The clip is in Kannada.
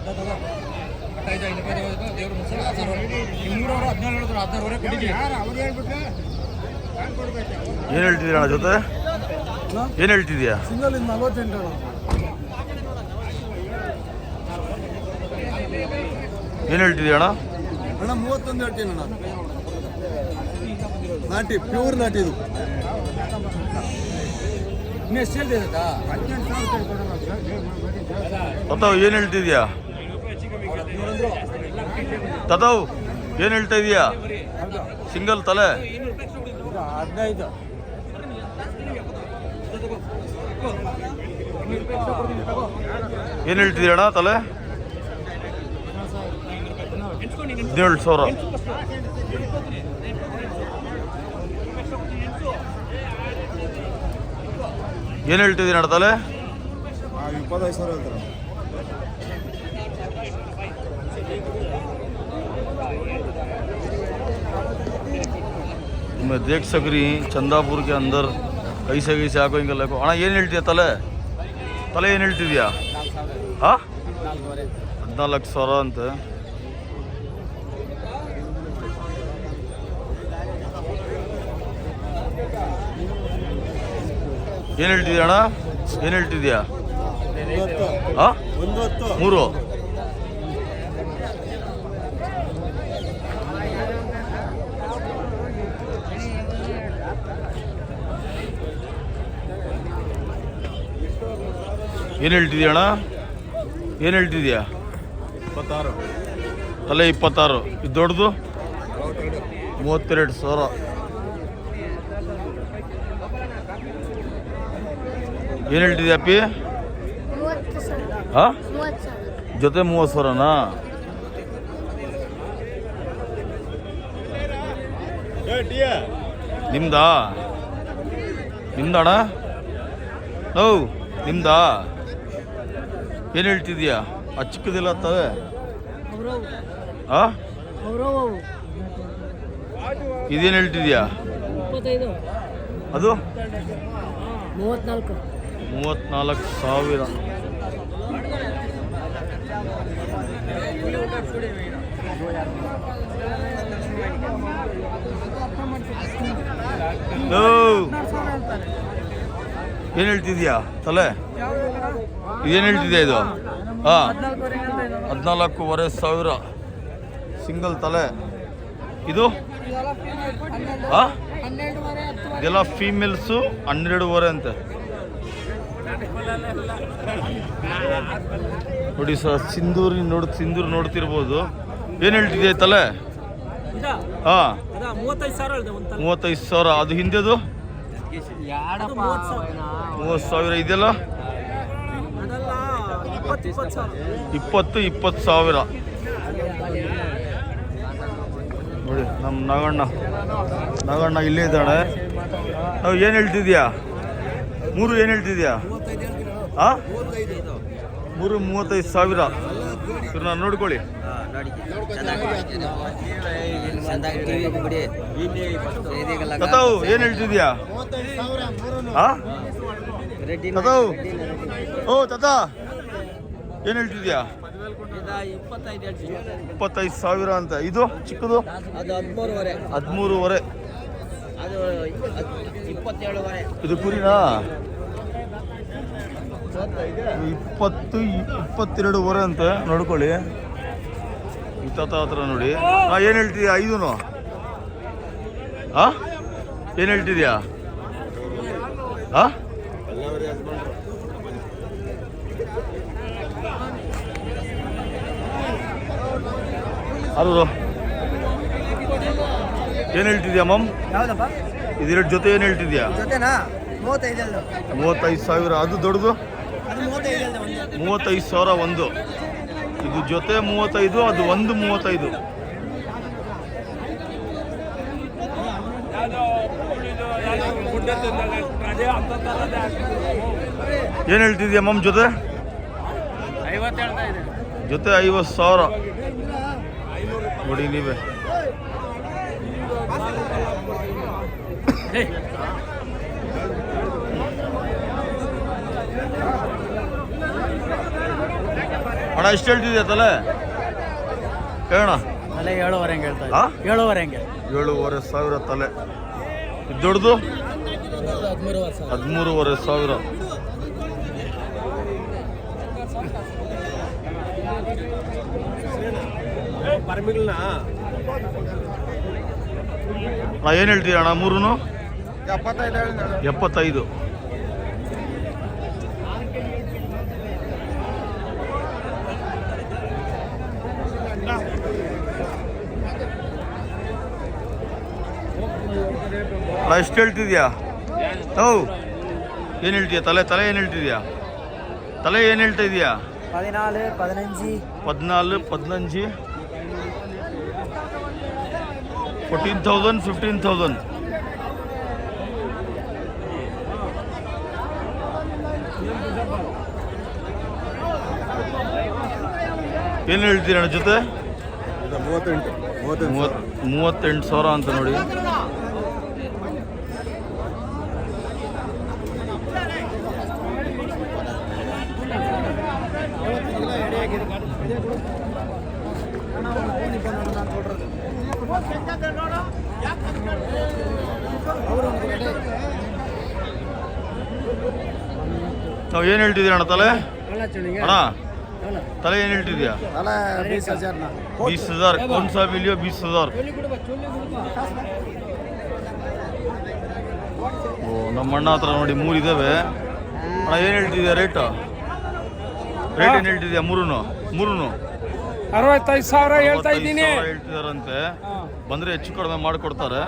ಏನು ಹೇಳ್ತಿದ್ದೀರ ಅಣ್ಣ ಜೊತೆ? ಏನು ಹೇಳ್ತಿದ್ಯಾ? ಸಿಂಗಲ್ 48 ಏನು ಹೇಳ್ತಿದ್ಯಾ ಅಣ್ಣ? ಅಣ್ಣ 31 ಹೇಳ್ತೀನಿ ಅಣ್ಣ. ನಾಟಿ ಪ್ಯೂರ್ ನಾಟಿ ಇದು. ಇನ್ನು ಎಷ್ಟು ಹೇಳ್ತಿದ್ದ? ತಾತಾವ್ ಏನು ಹೇಳ್ತಿದ್ಯಾ? ತಾತಾವ್ ಏನು ಹೇಳ್ತಾ ಇದೀಯಾ? ಸಿಂಗಲ್ ತಲೆ 15. ಏನು ಹೇಳ್ತಿದ್ದೀರ ಅಣ್ಣ ತಲೆ? 17,000. ಏನು ಹೇಳ್ತಿದ್ದೀನಿ ಅಣ್ಣ ತಲೆ? 25,000 ಹೇಳ್ತಾರೆ. मैं देख सक रही चंदापुर के अंदर कैसे कैसे आको ಹಿಂಗೆಲ್ಲ ಅಣ್ಣ ಏನು ಹೇಳ್ತೀಯ ತಲೆ? ತಲೆ ಏನು ಹೇಳ್ತಿದ್ಯಾ? ಹಾಂ 14,000 ಅಂತ. ಏನು ಹೇಳ್ತಿದ್ಯಾ ಅಣ್ಣ? ಏನು ಹೇಳ್ತಿದ್ಯಾ? ಹಾಂ 3. ಏನು ಹೇಳ್ತಿದ್ಯಾ ಅಣ್ಣ? ಏನು ಹೇಳ್ತಿದ್ಯಾ? 26. ತಲೆ 26. ಇದು ದೊಡ್ಡದು 32,000. ಏನು ಹೇಳ್ತಿದ್ಯಾ ಅಪ್ಪಿ? ಹಾಂ ಜೊತೆ 30,000ನಾ? ನಿಮ್ದಾ? ನಿಮ್ದಣ್ಣ? ಹೌ ನಿಮ್ದಾ? ಏನು ಹೇಳ್ತಿದ್ಯಾ? ಆ ಚಿಕ್ಕದಿಲ್ಲ ತವೆ? ಹಾಂ ಇದೇನು ಹೇಳ್ತಿದ್ಯಾ? ಅದು 34,000. ಏನು ಹೇಳ್ತಿದ್ಯಾ ತಲೆ? ಇದೇನು ಹೇಳ್ತಿದ್ಯಾ ಇದು? ಹಾಂ 14,500 ಸಿಂಗಲ್ ತಲೆ. ಇದು ಹಾಂ ಇದೆಲ್ಲ ಫೀಮೇಲ್ಸು 12,500 ಅಂತೆ. ನೋಡಿ ಸರ್ ಸಿಂಧೂರು ನೋಡ್ತಿರ್ಬೋದು. ಏನು ಹೇಳ್ತಿದ್ಯಾ ತಲೆ? ಹಾಂ 35,000. ಅದು ಹಿಂದೆದು 30,000. ಇದೆಲ್ಲ 20,000. ನೋಡಿ ನಮ್ಮ ನಾಗಣ್ಣ ಇಲ್ಲೇ ಇದ್ದಾಳೆ. ನಾವು ಏನು ಹೇಳ್ತಿದ್ಯಾ? 3 ಏನು ಹೇಳ್ತಿದ್ಯಾ? ಹಾಂ 35,000. ನಾನು ನೋಡ್ಕೊಳ್ಳಿ. ತಾತಾವು ಏನು ಹೇಳ್ತಿದ್ಯಾ? ಹಾಂ ತಾತಾವು ಓ ತಾತ ಏನು ಹೇಳ್ತಿದ್ಯಾ? 25,000 ಅಂತ. ಇದು ಚಿಕ್ಕದು 13,500. ಇದು ಕುರಿನಾ? 22,500 ಅಂತೆ. ನೋಡ್ಕೊಳ್ಳಿ ಈ ತಾತ ಹತ್ರ ನೋಡಿ. ಹಾಂ ಏನು ಹೇಳ್ತಿದ್ಯಾ? 5 ಹಾಂ ಏನು ಹೇಳ್ತಿದ್ಯಾ? ಹಾಂ ಅದು ಏನು ಹೇಳ್ತಿದ್ಯಾ ಮಮ್? ಇದರ ಜೊತೆ ಏನು ಹೇಳ್ತಿದ್ಯಾ? 35,000. ಅದು ದೊಡ್ಡದು 35,000 ಒಂದು. ಇದು ಜೊತೆ 35, ಅದು ಒಂದು 35. ಏನು ಹೇಳ್ತಿದ್ಯಾ ಮಮ್ ಜೊತೆ? ಜೊತೆ 50,000 ನೋಡಿ ನೀವೇ. ಅಣ್ಣ ಎಷ್ಟು ಹೇಳ್ತಿದ್ಯಾ ತಲೆ ಹೇಳೋಣ ಅಲ್ಲೇ 7,500 ಹೆಂಗೆ ಹೇಳ್ತಾ ಹಾ? 7,500 ಹೆಂಗೆ 7,500 ತಲೆ ಇದು ದೊಡ್ಡದು 13,500 ಏನು ಹೇಳ್ತೀಯ ಅಣ್ಣ ಮೂರೂ 75 ಎಷ್ಟು ಹೇಳ್ತಿದ್ಯಾ ಹೌ ಏನು ಹೇಳ್ತೀಯ ತಲೆ ಏನು ಹೇಳ್ತಿದ್ಯಾ ತಲೆ ಏನು ಹೇಳ್ತಾ ಇದೀಯಾ 14, 15 14, 15 14,000 15,000 ಏನು ಹೇಳ್ತೀರ ಅಣ್ಣ ಜೊತೆ 38,000 ಅಂತ ನೋಡಿ ನಾವು ಏನು ಹೇಳ್ತಿದ್ದೀರ ಅಣ್ಣ ತಲೆ ಅಣ್ಣ ತಲೆ ಏನು ಹೇಳ್ತಿದ್ಯಾ 20,000 कौन सा मिलियो 20,000 ಓ ನಮ್ಮ ಅಣ್ಣ ಹತ್ರ ನೋಡಿ 3 ಇದಾವೆ ಅಣ್ಣ ಏನು ಹೇಳ್ತಿದ್ಯಾ ರೇಟ್ ಏನು ಹೇಳ್ತಿದ್ಯಾ ಮೂರೂ 65,000 ಹೇಳ್ತಾ ಇದ್ದೀನಿ. ಹೇಳ್ತಿದಾರಂತೆ ಬಂದ್ರೆ ಹೆಚ್ಚು ಕಡಿಮೆ ಮಾಡಿಕೊಡ್ತಾರೆ.